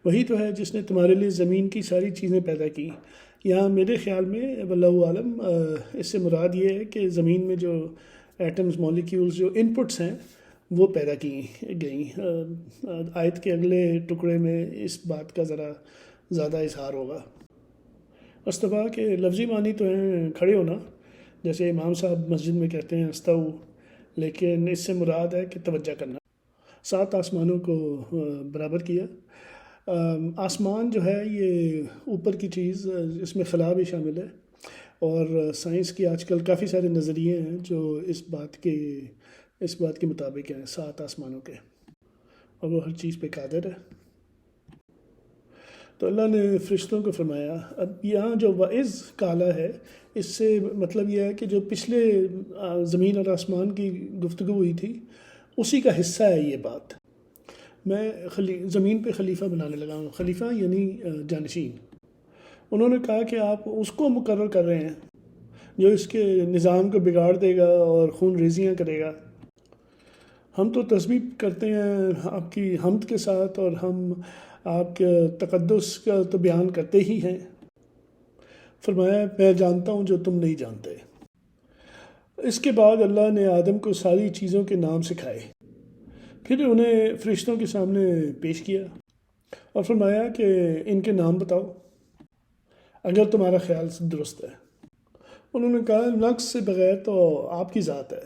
وہی تو ہے جس نے تمہارے لیے زمین کی ساری چیزیں پیدا کی۔ یہاں میرے خیال میں واللہ عالم اس سے مراد یہ ہے کہ زمین میں جو ایٹمز مالیکیولز جو ان پٹس ہیں وہ پیدا کی گئیں۔ آیت کے اگلے ٹکڑے میں اس بات کا ذرا زیادہ اظہار ہوگا۔ استوا کے لفظی معنی تو ہیں کھڑے ہونا، جیسے امام صاحب مسجد میں کہتے ہیں استو، لیکن اس سے مراد ہے کہ توجہ کرنا۔ 7 آسمانوں کو برابر کیا۔ آسمان جو ہے یہ اوپر کی چیز، اس میں خلا بھی شامل ہے، اور سائنس کی آج کل کافی سارے نظریے ہیں جو اس بات کے مطابق ہیں 7 آسمانوں کے، اور وہ ہر چیز پہ قادر ہے۔ تو اللہ نے فرشتوں کو فرمایا۔ اب یہاں جو وعظ کالا ہے، اس سے مطلب یہ ہے کہ جو پچھلے زمین اور آسمان کی گفتگو ہوئی تھی اسی کا حصہ ہے یہ بات۔ میں زمین پہ خلیفہ بنانے لگا ہوں، خلیفہ یعنی جانشین۔ انہوں نے کہا کہ آپ اس کو مقرر کر رہے ہیں جو اس کے نظام کو بگاڑ دے گا اور خون ریزیاں کرے گا۔ ہم تو تسبیح کرتے ہیں آپ کی حمد کے ساتھ، اور ہم آپ کے تقدس کا تو بیان کرتے ہی ہیں۔ فرمایا میں جانتا ہوں جو تم نہیں جانتے۔ اس کے بعد اللہ نے آدم کو ساری چیزوں کے نام سکھائے، پھر انہیں فرشتوں کے سامنے پیش کیا اور فرمایا کہ ان کے نام بتاؤ اگر تمہارا خیال درست ہے۔ انہوں نے کہا نقص سے بغیر تو آپ کی ذات ہے،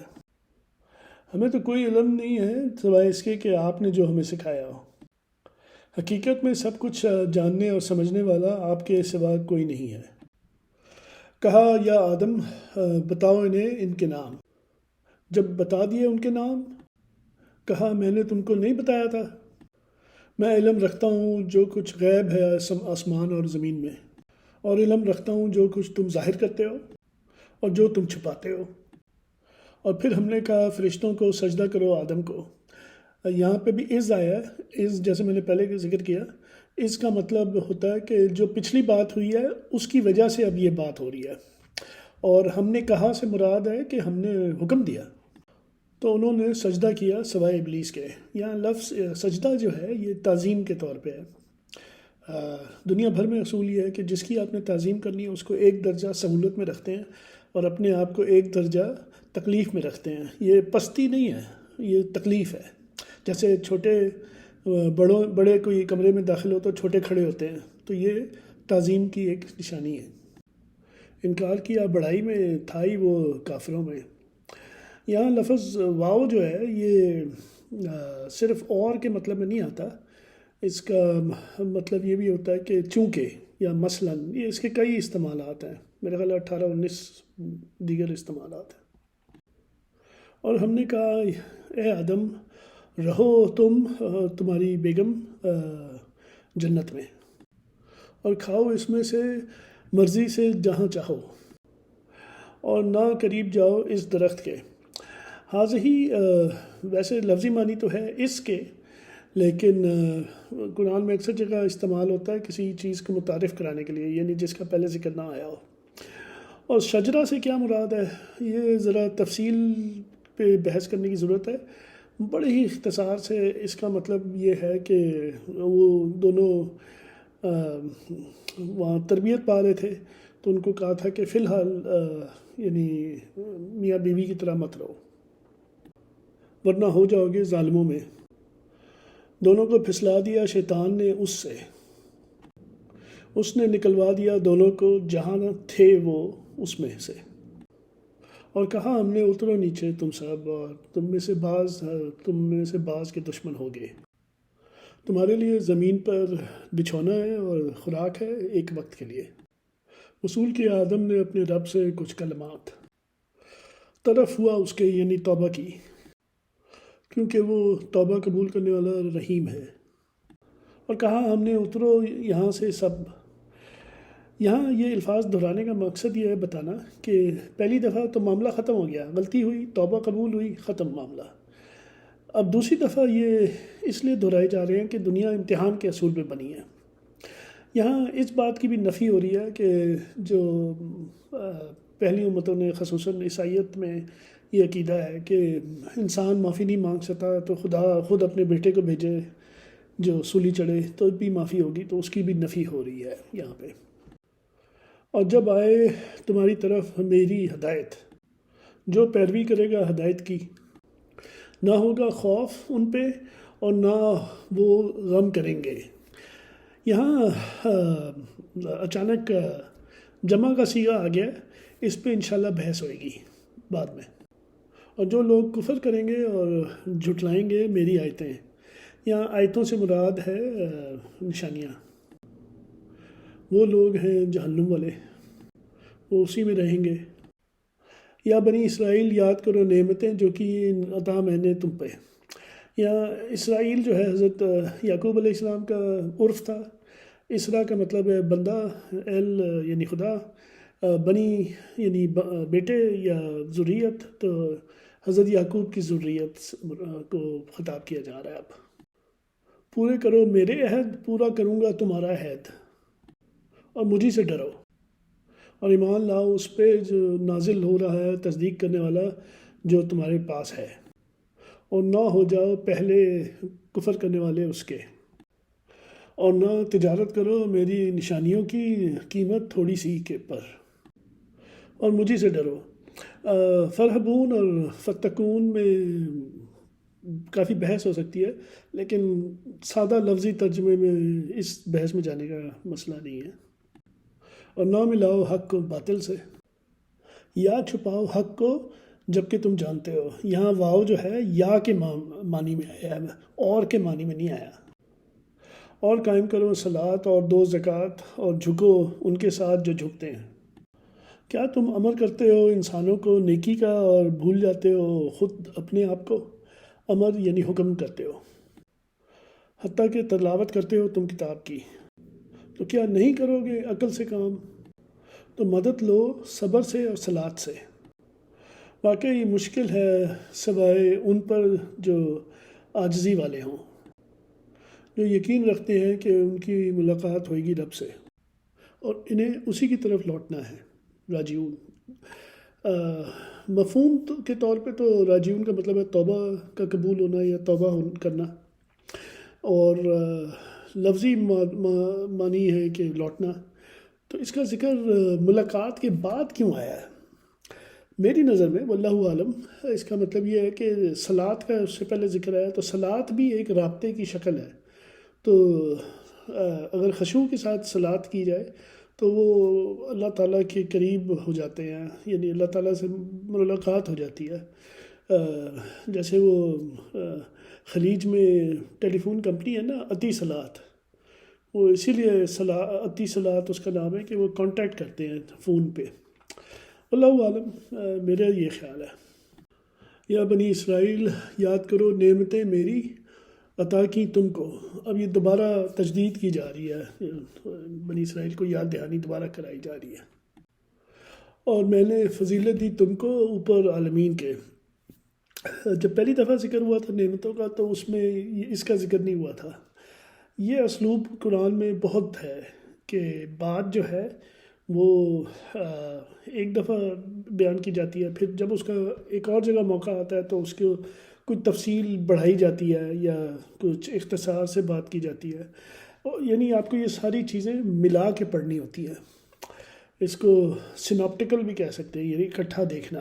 ہمیں تو کوئی علم نہیں ہے سوائے اس کے کہ آپ نے جو ہمیں سکھایا ہو۔ حقیقت میں سب کچھ جاننے اور سمجھنے والا آپ کے سوا کوئی نہیں ہے۔ کہا یا آدم بتاؤ انہیں ان کے نام۔ جب بتا دیے ان کے نام، کہا میں نے تم کو نہیں بتایا تھا، میں علم رکھتا ہوں جو کچھ غیب ہے آسمان اور زمین میں، اور علم رکھتا ہوں جو کچھ تم ظاہر کرتے ہو اور جو تم چھپاتے ہو۔ اور پھر ہم نے کہا فرشتوں کو سجدہ کرو آدم کو۔ یہاں پہ بھی از آیا ہے، از جیسے میں نے پہلے ذکر کیا، اس کا مطلب ہوتا ہے کہ جو پچھلی بات ہوئی ہے اس کی وجہ سے اب یہ بات ہو رہی ہے، اور ہم نے کہا سے مراد ہے کہ ہم نے حکم دیا تو انہوں نے سجدہ کیا سوائے ابلیس کے۔ یہاں لفظ سجدہ جو ہے یہ تعظیم کے طور پہ ہے۔ دنیا بھر میں اصول یہ ہے کہ جس کی آپ نے تعظیم کرنی ہے اس کو ایک درجہ سہولت میں رکھتے ہیں اور اپنے آپ کو ایک درجہ تکلیف میں رکھتے ہیں۔ یہ پستی نہیں ہے، یہ تکلیف ہے۔ جیسے بڑے کوئی کمرے میں داخل ہو تو چھوٹے کھڑے ہوتے ہیں، تو یہ تعظیم کی ایک نشانی ہے۔ انکار کیا بڑائی میں تھا ہی وہ کافروں میں۔ یہاں لفظ واو جو ہے یہ صرف اور کے مطلب میں نہیں آتا، اس کا مطلب یہ بھی ہوتا ہے کہ چونکہ یا مثلاً، یہ اس کے کئی استعمالات ہیں، میرے خیال 18-19 دیگر استعمالات ہیں۔ اور ہم نے کہا اے آدم رہو تم تمہاری بیگم جنت میں، اور کھاؤ اس میں سے مرضی سے جہاں چاہو، اور نہ قریب جاؤ اس درخت کے۔ حاضی ویسے لفظی معنی تو ہے اس کے، لیکن قرآن میں اکثر جگہ استعمال ہوتا ہے کسی چیز کو متعارف کرانے کے لیے، یعنی جس کا پہلے ذکر نہ آیا ہو۔ اور شجرہ سے کیا مراد ہے یہ ذرا تفصیل پہ بحث کرنے کی ضرورت ہے۔ بڑے ہی اختصار سے اس کا مطلب یہ ہے کہ وہ دونوں وہاں تربیت پا رہے تھے، تو ان کو کہا تھا کہ فی الحال یعنی میاں بیوی کی طرح مت رہو ورنہ ہو جاؤ گے ظالموں میں۔ دونوں کو پھسلا دیا شیطان نے اس نے نکلوا دیا دونوں کو جہاں تھے وہ اس میں سے، اور کہا ہم نے اترو نیچے تم سب، اور تم میں سے بعض کے دشمن ہو گئے۔ تمہارے لیے زمین پر بچھونا ہے اور خوراک ہے ایک وقت کے لیے۔ وصول کیا آدم نے اپنے رب سے کچھ کلمات، طرف ہوا اس کے یعنی توبہ کی، کیونکہ وہ توبہ قبول کرنے والا رحیم ہے، اور کہا ہم نے اترو یہاں سے سب۔ یہاں یہ الفاظ دہرانے کا مقصد یہ ہے بتانا کہ پہلی دفعہ تو معاملہ ختم ہو گیا، غلطی ہوئی، توبہ قبول ہوئی، ختم معاملہ۔ اب دوسری دفعہ یہ اس لیے دہرائے جا رہے ہیں کہ دنیا امتحان کے اصول پہ بنی ہے۔ یہاں اس بات کی بھی نفی ہو رہی ہے کہ جو پہلی امتوں نے خصوصاً عیسائیت میں یہ عقیدہ ہے کہ انسان معافی نہیں مانگ سکتا تو خدا خود اپنے بیٹے کو بھیجے جو سولی چڑھے تو بھی معافی ہوگی، تو اس کی بھی نفی ہو رہی ہے یہاں پہ۔ اور جب آئے تمہاری طرف میری ہدایت، جو پیروی کرے گا ہدایت کی، نہ ہوگا خوف ان پہ اور نہ وہ غم کریں گے۔ یہاں اچانک جمع کا صیغہ آ گیا، اس پہ انشاءاللہ بحث ہوئے گی بعد میں۔ اور جو لوگ کفر کریں گے اور جھٹلائیں گے میری آیتیں، یہاں آیتوں سے مراد ہے نشانیاں، وہ لوگ ہیں جہنم والے، وہ اسی میں رہیں گے۔ یا بنی اسرائیل یاد کرو نعمتیں جو کہ عطا میں نے تم پہ۔ یا اسرائیل جو ہے حضرت یعقوب علیہ السلام کا عرف تھا۔ اسرا کا مطلب ہے بندہ، ایل یعنی خدا، بنی یعنی بیٹے یا ذریت، تو حضرت یعقوب کی ذریت کو خطاب کیا جا رہا ہے اب۔ پورے کرو میرے عہد، پورا کروں گا تمہارا عہد، اور مجھے سے ڈرو، اور ایمان لاؤ اس پہ جو نازل ہو رہا ہے تصدیق کرنے والا جو تمہارے پاس ہے، اور نہ ہو جاؤ پہلے کفر کرنے والے اس کے، اور نہ تجارت کرو میری نشانیوں کی قیمت تھوڑی سی کے پر، اور مجھے سے ڈرو۔ فرحبون اور فتقون میں کافی بحث ہو سکتی ہے، لیکن سادہ لفظی ترجمے میں اس بحث میں جانے کا مسئلہ نہیں ہے۔ اور نہ ملاؤ حق کو باطل سے، یا چھپاؤ حق کو جب کہ تم جانتے ہو۔ یہاں واو جو ہے یا کے معنی میں آیا ہے، اور کے معنی میں نہیں آیا۔ اور قائم کرو صلاۃ اور دو زکوٰۃ، اور جھکو ان کے ساتھ جو جھکتے ہیں۔ کیا تم امر کرتے ہو انسانوں کو نیکی کا اور بھول جاتے ہو خود اپنے آپ کو؟ امر یعنی حکم کرتے ہو، حتیٰ کہ تلاوت کرتے ہو تم کتاب کی، تو کیا نہیں کرو گے عقل سے کام؟ تو مدد لو صبر سے اور صلاۃ سے۔ واقعی مشکل ہے سوائے ان پر جو عاجزی والے ہوں، جو یقین رکھتے ہیں کہ ان کی ملاقات ہوئے گی رب سے، اور انہیں اسی کی طرف لوٹنا ہے، راجعون۔ مفہوم کے طور پہ تو راجعون کا مطلب ہے توبہ کا قبول ہونا یا توبہ کرنا، اور لفظی معنی ہے کہ لوٹنا۔ تو اس کا ذکر ملاقات کے بعد کیوں آیا ہے؟ میری نظر میں واللہ عالم اس کا مطلب یہ ہے کہ صلاۃ کا اس سے پہلے ذکر آیا، تو صلاۃ بھی ایک رابطے کی شکل ہے۔ تو اگر خشوع کے ساتھ صلاۃ کی جائے تو وہ اللہ تعالیٰ کے قریب ہو جاتے ہیں، یعنی اللہ تعالیٰ سے ملاقات ہو جاتی ہے۔ جیسے وہ خلیج میں ٹیلی فون کمپنی ہے نا، اتی صلاۃ، وہ اسی لیے اتی صلاۃ اس کا نام ہے کہ وہ کانٹیکٹ کرتے ہیں فون پہ۔ اللہ عالم، میرا یہ خیال ہے۔ یا بنی اسرائیل یاد کرو نعمتیں میری عطا کی تم کو۔ اب یہ دوبارہ تجدید کی جا رہی ہے، بنی اسرائیل کو یاد دہانی دوبارہ کرائی جا رہی ہے۔ اور میں نے فضیلت دی تم کو اوپر عالمین کے۔ جب پہلی دفعہ ذکر ہوا تھا نعمتوں کا تو اس میں اس کا ذکر نہیں ہوا تھا۔ یہ اسلوب قرآن میں بہت ہے کہ بات جو ہے وہ ایک دفعہ بیان کی جاتی ہے، پھر جب اس کا ایک اور جگہ موقع آتا ہے تو اس کو کچھ تفصیل بڑھائی جاتی ہے یا کچھ اختصار سے بات کی جاتی ہے۔ یعنی آپ کو یہ ساری چیزیں ملا کے پڑھنی ہوتی ہے۔ اس کو سیناپٹیکل بھی کہہ سکتے ہیں، یعنی اکٹھا دیکھنا۔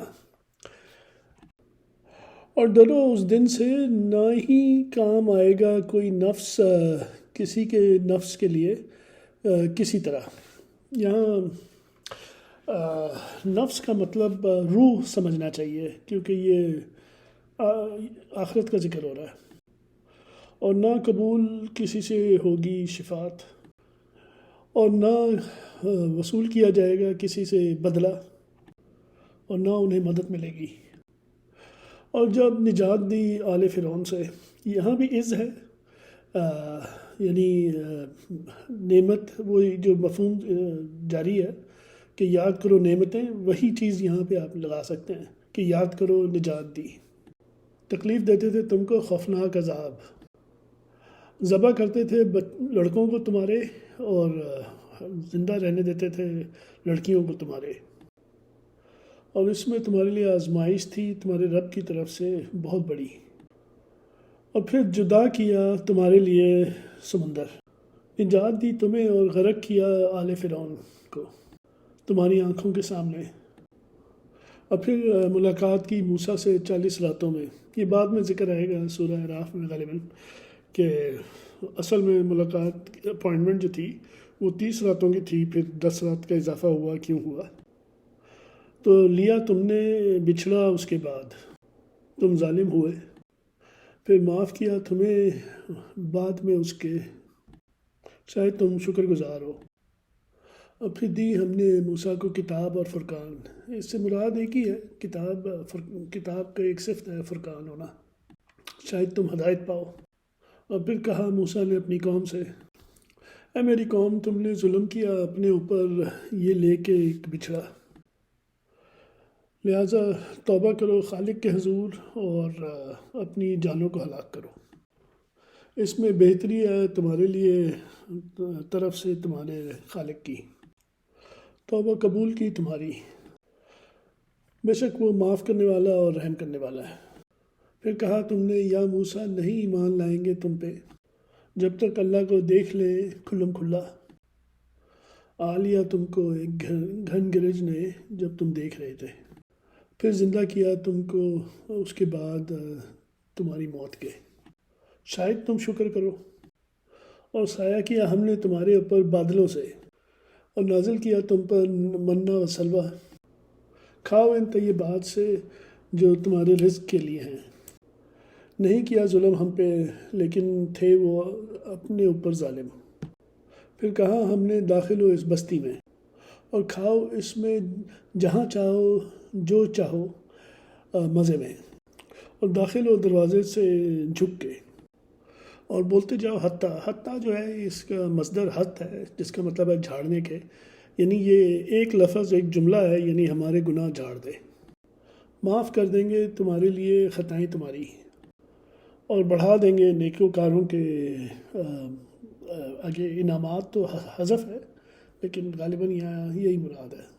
اور ڈرو اس دن سے نہ ہی کام آئے گا کوئی نفس کسی کے نفس کے لیے کسی طرح۔ یہاں نفس کا مطلب روح سمجھنا چاہیے، کیونکہ یہ آخرت کا ذکر ہو رہا ہے۔ اور نہ قبول کسی سے ہوگی شفاعت، اور نہ وصول کیا جائے گا کسی سے بدلہ، اور نہ انہیں مدد ملے گی۔ اور جب نجات دی آل فرعون سے، یہاں بھی عز ہے، یعنی نعمت وہی جو مفہوم جاری ہے کہ یاد کرو نعمتیں، وہی چیز یہاں پہ آپ لگا سکتے ہیں کہ یاد کرو نجات دی۔ تکلیف دیتے تھے تم کو خوفناک عذاب، ذبح کرتے تھے لڑکوں کو تمہارے، اور زندہ رہنے دیتے تھے لڑکیوں کو تمہارے، اور اس میں تمہارے لیے آزمائش تھی تمہارے رب کی طرف سے بہت بڑی۔ اور پھر جدا کیا تمہارے لیے سمندر، نجات دی تمہیں اور غرق کیا آل فرعون کو تمہاری آنکھوں کے سامنے۔ اور پھر ملاقات کی موسیٰ سے 40 راتوں میں، یہ بعد میں ذکر آئے گا سورہ اعراف میں غالباً، کہ اصل میں ملاقات اپوائنٹمنٹ جو تھی وہ 30 راتوں کی تھی، پھر 10 رات کا اضافہ ہوا، کیوں ہوا؟ تو لیا تم نے بچھڑا، اس کے بعد تم ظالم ہوئے، پھر معاف کیا تمہیں بعد میں اس کے، شاید تم شکر گزار ہو۔ اور پھر دی ہم نے موسیٰ کو کتاب اور فرقان، اس سے مراد ایک ہی ہے، کتاب کا ایک صفت ہے فرقان ہونا، شاید تم ہدایت پاؤ۔ اور پھر کہا موسیٰ نے اپنی قوم سے، اے میری قوم، تم نے ظلم کیا اپنے اوپر یہ لے کے ایک بچھڑا، لہٰذا توبہ کرو خالق کے حضور اور اپنی جانوں کو ہلاک کرو، اس میں بہتری ہے تمہارے لیے طرف سے تمہارے خالق کی، توبہ قبول کی تمہاری، بے شک وہ معاف کرنے والا اور رحم کرنے والا ہے۔ پھر کہا تم نے، یا موسیٰ، نہیں ایمان لائیں گے تم پہ جب تک اللہ کو دیکھ لیں کھلم کھلا، آ لیا تم کو ایک گھن گرج نے جب تم دیکھ رہے تھے، پھر زندہ کیا تم کو اس کے بعد تمہاری موت کے، شاید تم شکر کرو۔ اور سایہ کیا ہم نے تمہارے اوپر بادلوں سے، اور نازل کیا تم پر منہ و سلوہ، کھاؤ ان طیبات سے جو تمہارے رزق کے لیے ہیں، نہیں کیا ظلم ہم پہ لیکن تھے وہ اپنے اوپر ظالم۔ پھر کہا ہم نے، داخل ہو اس بستی میں اور کھاؤ اس میں جہاں چاہو جو چاہو مزے میں، اور داخل ہو دروازے سے جھک کے، اور بولتے جاؤ حتیٰ۔ حتیٰ جو ہے اس کا مصدر حت ہے، جس کا مطلب ہے جھاڑنے کے، یعنی یہ ایک لفظ ایک جملہ ہے، یعنی ہمارے گناہ جھاڑ دے، معاف کر دیں گے تمہارے لیے خطائیں تمہاری، اور بڑھا دیں گے نیکوکاروں کے آگے انعامات۔ تو حذف ہے لیکن غالباً یہاں یہی مراد ہے۔